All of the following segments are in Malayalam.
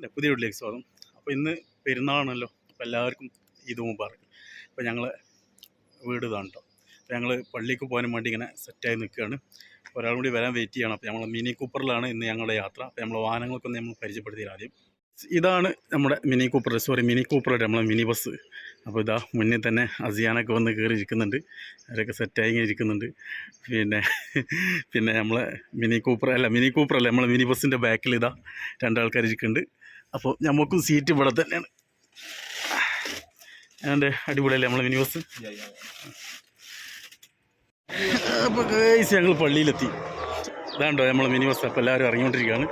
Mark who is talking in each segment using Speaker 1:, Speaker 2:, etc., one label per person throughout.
Speaker 1: പുതിയ വീട്ടിലേക്ക് സ്വാഗതം. അപ്പോൾ ഇന്ന് പെരുന്നാളാണല്ലോ, അപ്പോൾ എല്ലാവർക്കും ഈദ് മുബാറക്. അപ്പോൾ ഞങ്ങൾ വീട് ഇതാണ് കേട്ടോ. അപ്പോൾ ഞങ്ങൾ പള്ളിക്ക് പോകാനും വേണ്ടി ഇങ്ങനെ സെറ്റായി നിൽക്കുകയാണ്. ഒരാളും കൂടി വരാൻ വെയിറ്റ് ചെയ്യണം. അപ്പോൾ നമ്മൾ മിനി കൂപ്പറിലാണ് ഇന്ന് ഞങ്ങളുടെ യാത്ര. അപ്പോൾ നമ്മൾ വാഹനങ്ങളൊക്കെ ഒന്ന് നമ്മൾ പരിചയപ്പെടുത്തി ആദ്യം. ഇതാണ് നമ്മുടെ മിനി കൂപ്പർ നമ്മളെ മിനി ബസ്. അപ്പോൾ ഇതാ മുന്നിൽ തന്നെ അസിയാനൊക്കെ വന്ന് കയറി ഇരിക്കുന്നുണ്ട്. അവരൊക്കെ സെറ്റായി ഇങ്ങനെ ഇരിക്കുന്നുണ്ട്. പിന്നെ നമ്മളെ മിനി കൂപ്പറല്ല നമ്മളെ മിനി ബസ്സിൻ്റെ ബാക്കിൽ ഇതാ രണ്ടാൾക്കാർ ഇരിക്കുന്നുണ്ട്. അപ്പോൾ നമുക്കും സീറ്റ് ഇവിടെ തന്നെയാണ്. അതിൻ്റെ അടിപൊളിയല്ലേ നമ്മളെ മിനി ബസ്. അപ്പോൾ ഞങ്ങൾ പള്ളിയിലെത്തി. ഇതാണ്ടോ നമ്മളെ മിനി ബസ്. അപ്പോൾ എല്ലാവരും ഇറങ്ങിക്കൊണ്ടിരിക്കുകയാണ്.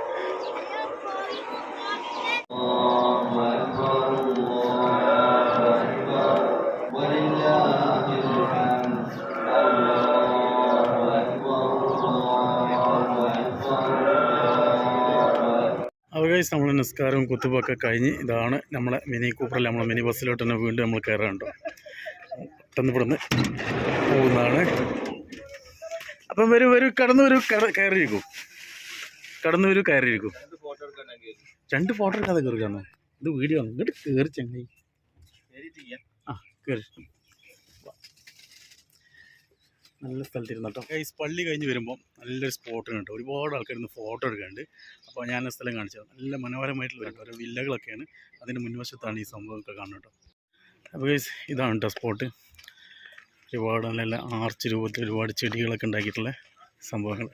Speaker 1: അപ്പോൾ ഗൈസ് നമ്മൾ നിസ്കാരവും കുത്തുബൊക്കെ കഴിഞ്ഞ് ഇതാണ് നമ്മളെ മിനി കൂപ്പറിൽ നമ്മളെ മിനി ബസ്സിലോട്ട് തന്നെ വീണ്ടും നമ്മൾ കയറാനുണ്ടോ. പെട്ടെന്ന് ഇവിടുന്ന് പോകുന്നതാണ്. അപ്പം കടന്നു കയറിയിരിക്കും. രണ്ട് ഫോട്ടോ എടുക്കാതെ കയറിക്കാന്നോ. ഇത് വീഡിയോ ആണ്. ഇങ്ങോട്ട് കയറി ചങ്ങായി. ആ കയറി. നല്ല സ്ഥലത്തിരുന്നു കേട്ടോ. ഗൈസ് പള്ളി കഴിഞ്ഞ് വരുമ്പോൾ നല്ലൊരു സ്പോട്ടുണ്ട് കേട്ടോ. ഒരുപാട് ആൾക്കാർ ഇന്ന് ഫോട്ടോ എടുക്കാനുണ്ട്. അപ്പോൾ ഞാൻ സ്ഥലം കാണിച്ചത് നല്ല മനോഹരമായിട്ടുള്ള കേട്ടോ. ഓരോ വില്ലകളൊക്കെയാണ്. അതിൻ്റെ മുൻവശത്താണ് ഈ സംഭവമൊക്കെ കാണുന്നത് കേട്ടോ. അപ്പോൾ ഗൈസ് ഇതാണ് കേട്ടോ സ്പോട്ട്. ഒരുപാട് നല്ല ആർച്ച് രൂപത്തിൽ ഒരുപാട് ചെടികളൊക്കെ ഉണ്ടാക്കിയിട്ടുള്ള സംഭവങ്ങൾ.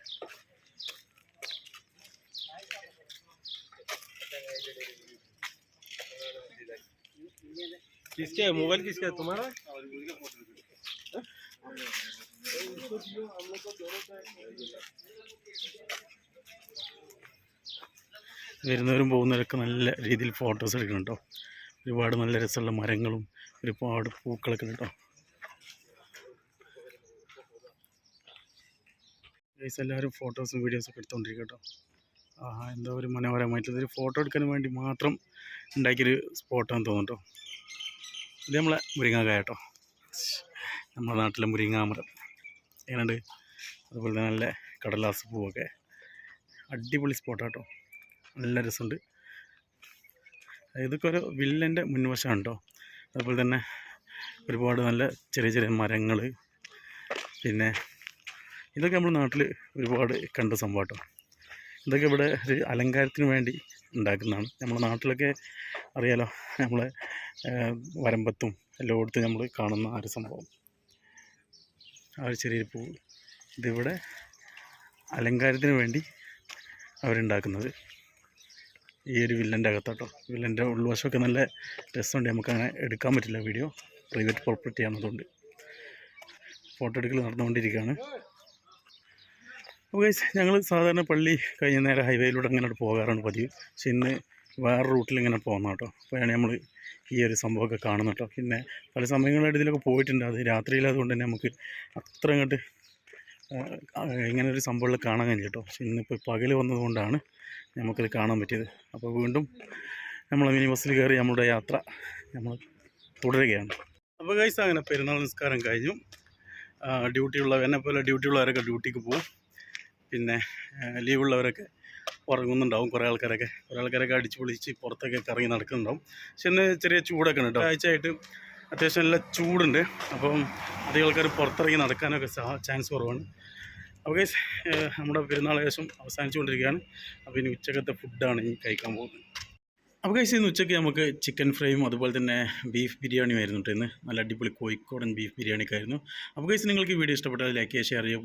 Speaker 2: मोबाइल किसका है तुम्हारा?
Speaker 1: വരുന്നവരും പോകുന്നവരൊക്കെ നല്ല രീതിയിൽ ഫോട്ടോസ് എടുക്കണം കേട്ടോ. ഒരുപാട് നല്ല രസമുള്ള മരങ്ങളും ഒരുപാട് പൂക്കളൊക്കെ കേട്ടോ. എല്ലാവരും ഫോട്ടോസും വീഡിയോസൊക്കെ എടുത്തുകൊണ്ടിരിക്കും കേട്ടോ. എന്താ ഒരു മനോഹരമായിട്ടുള്ളൊരു ഫോട്ടോ എടുക്കാൻ വേണ്ടി മാത്രം ഉണ്ടാക്കിയൊരു സ്പോട്ടാന്ന് തോന്നുന്നു കേട്ടോ. ഇത് നമ്മളെ മുരിങ്ങാക്കായ കേട്ടോ. നമ്മുടെ നാട്ടിലെ മുരിങ്ങാമരം എങ്ങനെയുണ്ട്. അതുപോലെ തന്നെ നല്ല കടലാസ് പൂവൊക്കെ. അടിപൊളി സ്പോട്ടാട്ടോ. നല്ല രസമുണ്ട്. ഇതൊക്കെ ഒരു വില്ലൻ്റെ മുൻവശമാണ് കേട്ടോ. അതുപോലെ തന്നെ ഒരുപാട് നല്ല ചെറിയ ചെറിയ മരങ്ങൾ. പിന്നെ ഇതൊക്കെ നമ്മുടെ നാട്ടിൽ ഒരുപാട് കണ്ട സംഭവം കേട്ടോ. ഇതൊക്കെ ഇവിടെ ഒരു അലങ്കാരത്തിന് വേണ്ടി ഉണ്ടാക്കുന്നതാണ്. നമ്മുടെ നാട്ടിലൊക്കെ അറിയാലോ, നമ്മളെ വരമ്പത്തും എല്ലായിടത്തും നമ്മൾ കാണുന്ന ആ ഒരു സംഭവം, ആ ഒരു ചെറിയ പൂ. ഇതിവിടെ അലങ്കാരത്തിന് വേണ്ടി അവരുണ്ടാക്കുന്നത് ഈ ഒരു വില്ലൻ്റെ അകത്താട്ടോ. വില്ലൻ്റെ ഉൾവശമൊക്കെ നല്ല രസമുണ്ട്. നമുക്കങ്ങനെ എടുക്കാൻ പറ്റില്ല വീഡിയോ, പ്രൈവറ്റ് പ്രോപ്പർട്ടി ആണതുകൊണ്ട്. ഫോട്ടോ എടുക്കൽ നടന്നുകൊണ്ടിരിക്കുകയാണ്. അപ്പോൾ ഗൈസ് ഞങ്ങൾ സാധാരണ പള്ളി കഴിഞ്ഞ നേരം ഹൈവേയിലൂടെ അങ്ങനെ പോകാറാണ് പതിവ്. പക്ഷെ ഇന്ന് വേറെ റൂട്ടിൽ ഇങ്ങനെ പോകുന്ന കേട്ടോ. അപ്പോഴാണ് നമ്മൾ ഈ ഒരു സംഭവമൊക്കെ കാണുന്നത് കേട്ടോ. പിന്നെ പല സമയങ്ങളായിട്ട് ഇതിലൊക്കെ പോയിട്ടുണ്ട്. അത് രാത്രിയിലായതുകൊണ്ട് തന്നെ നമുക്ക് അത്ര അങ്ങോട്ട് ഇങ്ങനെ ഒരു സംഭവങ്ങൾ കാണാൻ കഴിഞ്ഞു കേട്ടോ. പക്ഷെ ഇന്നിപ്പോൾ പകൽ വന്നതുകൊണ്ടാണ് നമുക്കത് കാണാൻ പറ്റിയത്. അപ്പോൾ വീണ്ടും നമ്മൾ മിനി ബസ്സിൽ കയറി നമ്മുടെ യാത്ര നമ്മൾ തുടരുകയാണ്. അപ്പോൾ ഗൈസ് അങ്ങനെ പെരുന്നാൾ നിസ്കാരം കഴിഞ്ഞു. എന്നെപ്പോലെ ഡ്യൂട്ടിയുള്ളവരൊക്കെ ഡ്യൂട്ടിക്ക് പോകും. പിന്നെ ലീവുള്ളവരൊക്കെ ഉറങ്ങുന്നുണ്ടാവും. കുറേ ആൾക്കാരൊക്കെ അടിച്ച് പൊളിച്ച് പുറത്തൊക്കെ കറങ്ങി നടക്കുന്നുണ്ടാവും. പക്ഷെ ഇന്ന് ചെറിയ ചൂടൊക്കെ ഉണ്ട് കേട്ടോ. ആഴ്ചയായിട്ട് അത്യാവശ്യം നല്ല ചൂടുണ്ട്. അപ്പം അധികം ആൾക്കാർ പുറത്തിറങ്ങി നടക്കാനൊക്കെ ചാൻസ് കുറവാണ്. അപ്പോൾ ഗൈസ് നമ്മുടെ പെരുന്നാൾ ഏകദേശം അവസാനിച്ചുകൊണ്ടിരിക്കുകയാണ്. അപ്പോൾ ഇനി ഉച്ചക്കത്തെ ഫുഡാണ് ഇനി കഴിക്കാൻ പോകുന്നത്. അപ്പോൾ ഗൈസ് ഇന്ന് ഉച്ചയ്ക്ക് നമുക്ക് ചിക്കൻ ഫ്രൈയും അതുപോലെ തന്നെ ബീഫ് ബിരിയാണിയും ആയിരുന്നു കേട്ടോ. ഇന്ന് നല്ല അടിപൊളി കോഴിക്കോടൻ ബീഫ് ബിരിയാണിയൊക്കെ ആയിരുന്നു. അപ്പോൾ ഗൈസ് നിങ്ങൾക്ക് ഈ വീഡിയോ ഇഷ്ടപ്പെട്ടാൽ ലൈക്ക് ചെയ്യുക, ഷെയർ ചെയ്യുക.